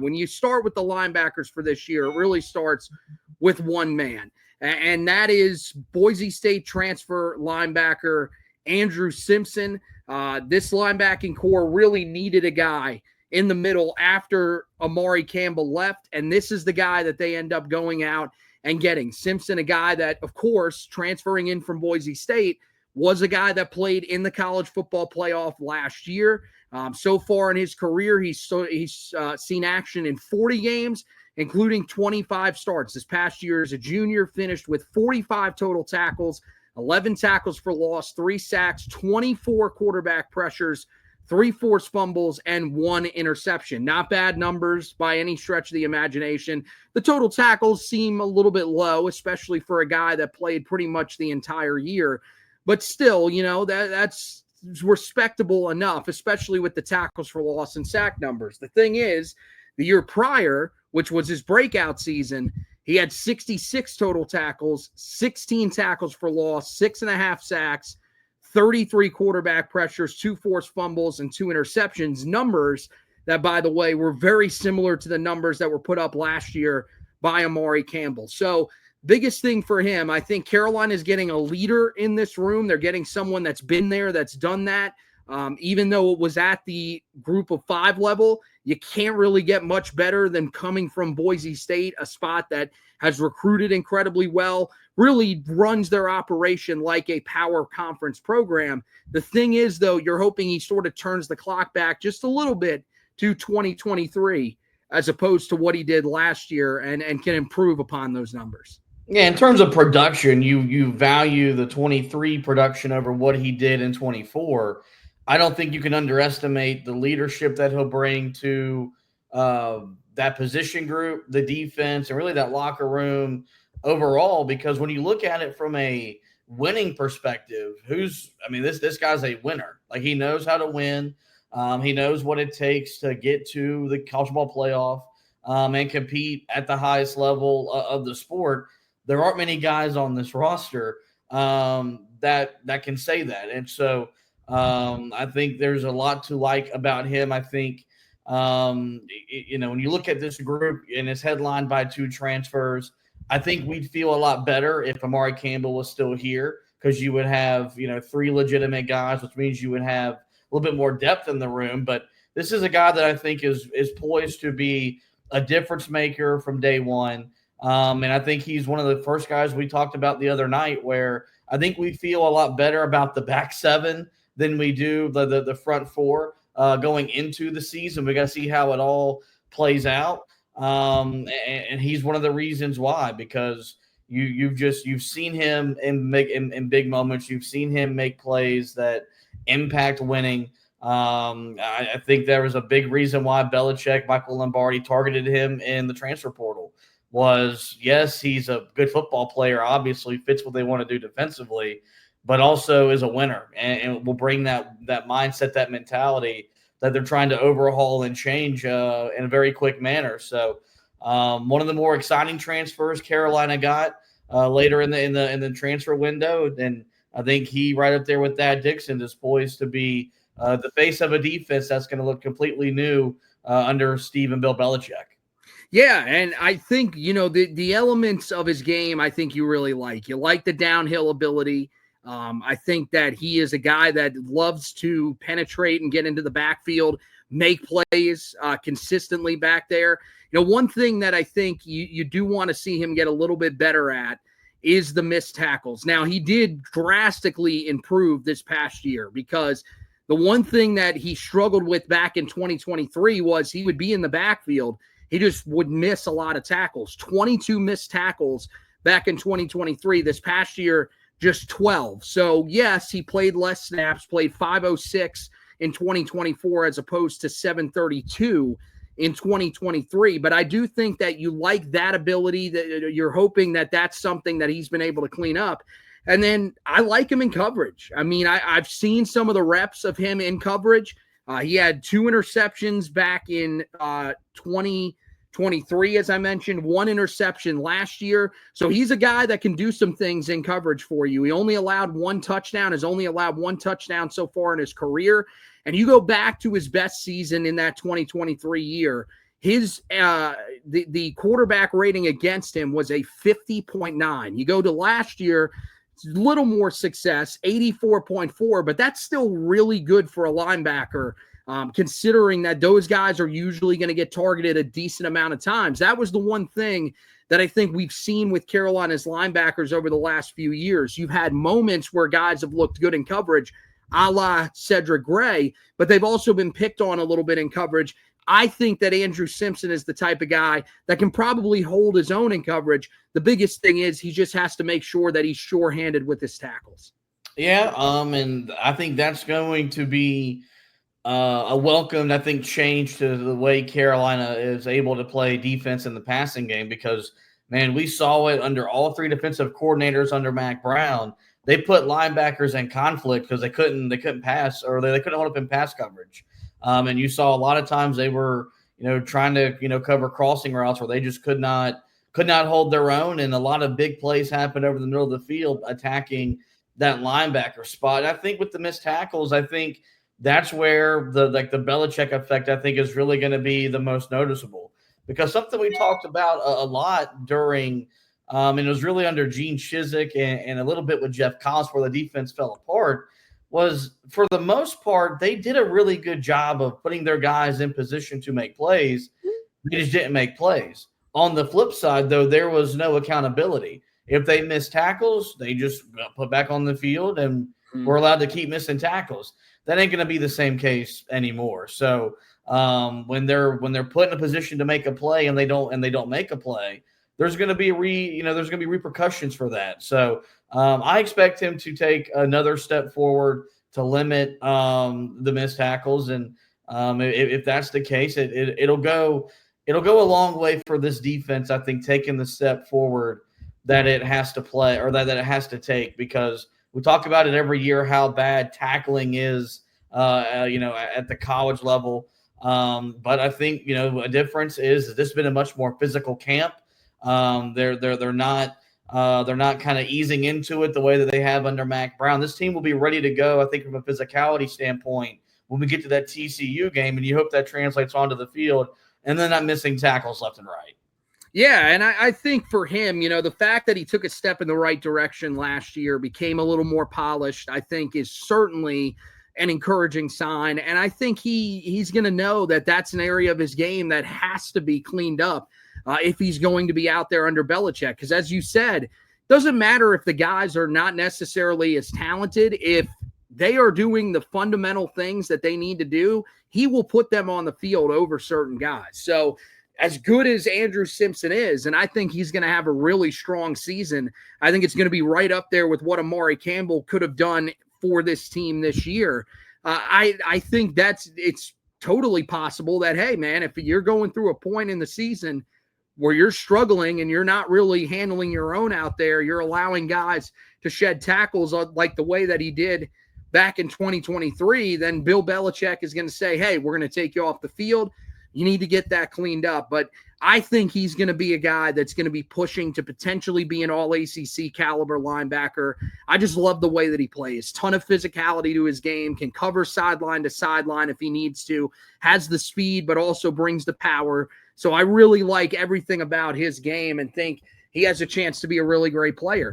When you start with the linebackers for this year, it really starts with one man, and that is Boise State transfer linebacker Andrew Simpson. This linebacking core really needed a guy in the middle after Amari Campbell left, and this is the guy that they end up going out and getting. Simpson, a guy that, of course, transferring in from Boise State, was a guy that played in the college football playoff last year. So far in his career, he's seen action in 40 games, including 25 starts. This past year as a junior, finished with 45 total tackles, 11 tackles for loss, 3 sacks, 24 quarterback pressures, 3 forced fumbles, and 1 interception. Not bad numbers by any stretch of the imagination. The total tackles seem a little bit low, especially for a guy that played pretty much the entire year. But still, that's respectable enough, especially with the tackles for loss and sack numbers. The thing is, the year prior, which was his breakout season, he had 66 total tackles, 16 tackles for loss, 6.5 sacks, 33 quarterback pressures, 2 forced fumbles, and 2 interceptions. Numbers that, by the way, were very similar to the numbers that were put up last year by Amari Campbell. So biggest thing for him, I think Carolina is getting a leader in this room. They're getting someone that's been there, that's done that. Even though it was at the group of 5 level, you can't really get much better than coming from Boise State, a spot that has recruited incredibly well, really runs their operation like a power conference program. The thing is, though, you're hoping he sort of turns the clock back just a little bit to 2023 as opposed to what he did last year and can improve upon those numbers. Yeah, in terms of production, you value the 23 production over what he did in 24. I don't think you can underestimate the leadership that he'll bring to that position group, the defense, and really that locker room overall. Because when you look at it from a winning perspective, this guy's a winner. Like, he knows how to win. He knows what it takes to get to the college football playoff and compete at the highest level of the sport. There aren't many guys on this roster that can say that. And so I think there's a lot to like about him. I think, when you look at this group and it's headlined by 2 transfers, I think we'd feel a lot better if Amari Campbell was still here, because you would have, 3 legitimate guys, which means you would have a little bit more depth in the room. But this is a guy that I think is poised to be a difference maker from day one. And I think he's one of the first guys we talked about the other night, where I think we feel a lot better about the back 7 than we do the front 4 going into the season. We got to see how it all plays out. And he's one of the reasons why, because you've seen him in big moments. You've seen him make plays that impact winning. I think there was a big reason why Belichick, Michael Lombardi, targeted him in the transfer portal. Was, yes, he's a good football player, obviously fits what they want to do defensively, but also is a winner and will bring that mindset, that mentality that they're trying to overhaul and change in a very quick manner. So one of the more exciting transfers Carolina got later in the transfer window, and I think he, right up there with Thad Dixon, is poised to be the face of a defense that's going to look completely new under Steve and Bill Belichick. Yeah, and I think, the elements of his game, I think you really like. You like the downhill ability. I think that he is a guy that loves to penetrate and get into the backfield, make plays consistently back there. One thing that I think you do want to see him get a little bit better at is the missed tackles. Now, he did drastically improve this past year, because the one thing that he struggled with back in 2023 was he would be in the backfield. He just would miss a lot of tackles. 22 missed tackles back in 2023. This past year, just 12. So, yes, he played less snaps, played 506 in 2024 as opposed to 732 in 2023. But I do think that you like that ability, that you're hoping that that's something that he's been able to clean up. And then I like him in coverage. I mean, I've seen some of the reps of him in coverage. He had 2 interceptions back in 2023, as I mentioned, 1 interception last year. So he's a guy that can do some things in coverage for you. He only allowed 1 touchdown, has only allowed 1 touchdown so far in his career. And you go back to his best season in that 2023 year, his the quarterback rating against him was a 50.9. You go to last year, a little more success, 84.4, but that's still really good for a linebacker, considering that those guys are usually going to get targeted a decent amount of times. That was the one thing that I think we've seen with Carolina's linebackers over the last few years. You've had moments where guys have looked good in coverage, a la Cedric Gray, but they've also been picked on a little bit in coverage. I think that Andrew Simpson is the type of guy that can probably hold his own in coverage. The biggest thing is he just has to make sure that he's sure-handed with his tackles. Yeah, and I think that's going to be a welcomed, I think, change to the way Carolina is able to play defense in the passing game because, man, we saw it under all three defensive coordinators under Mac Brown. They put linebackers in conflict because they couldn't pass or they couldn't hold up in pass coverage. And you saw a lot of times they were, trying to, cover crossing routes where they just could not hold their own. And a lot of big plays happened over the middle of the field attacking that linebacker spot. I think with the missed tackles, I think that's where the Belichick effect, I think, is really going to be the most noticeable because something we talked about a lot during, and it was really under Gene Chizik and a little bit with Jeff Collins where the defense fell apart, was for the most part, they did a really good job of putting their guys in position to make plays. They just didn't make plays. On the flip side, though, there was no accountability. If they missed tackles, they just got put back on the field and were allowed to keep missing tackles. That ain't going to be the same case anymore. So when they're put in a position to make a play and they don't make a play, there's going to be repercussions for that. So I expect him to take another step forward to limit the missed tackles, and if that's the case, it'll go a long way for this defense. I think taking the step forward that it has to play or that it has to take because we talk about it every year how bad tackling is, at the college level. But I think a difference is this has been a much more physical camp. They're not kind of easing into it the way that they have under Mac Brown. This team will be ready to go, I think, from a physicality standpoint when we get to that TCU game, and you hope that translates onto the field, and then not missing tackles left and right. Yeah, and I think for him, the fact that he took a step in the right direction last year, became a little more polished, I think is certainly an encouraging sign. And I think he's going to know that that's an area of his game that has to be cleaned up if he's going to be out there under Belichick. Because as you said, doesn't matter if the guys are not necessarily as talented. If they are doing the fundamental things that they need to do, he will put them on the field over certain guys. So as good as Andrew Simpson is, and I think he's going to have a really strong season, I think it's going to be right up there with what Amari Campbell could have done for this team this year. I think it's totally possible that, hey, man, if you're going through a point in the season where you're struggling and you're not really handling your own out there, you're allowing guys to shed tackles like the way that he did back in 2023, then Bill Belichick is going to say, hey, we're going to take you off the field. You need to get that cleaned up. But I think he's going to be a guy that's going to be pushing to potentially be an all-ACC caliber linebacker. I just love the way that he plays. Ton of physicality to his game, can cover sideline to sideline if he needs to, has the speed, but also brings the power. So I really like everything about his game and think he has a chance to be a really great player.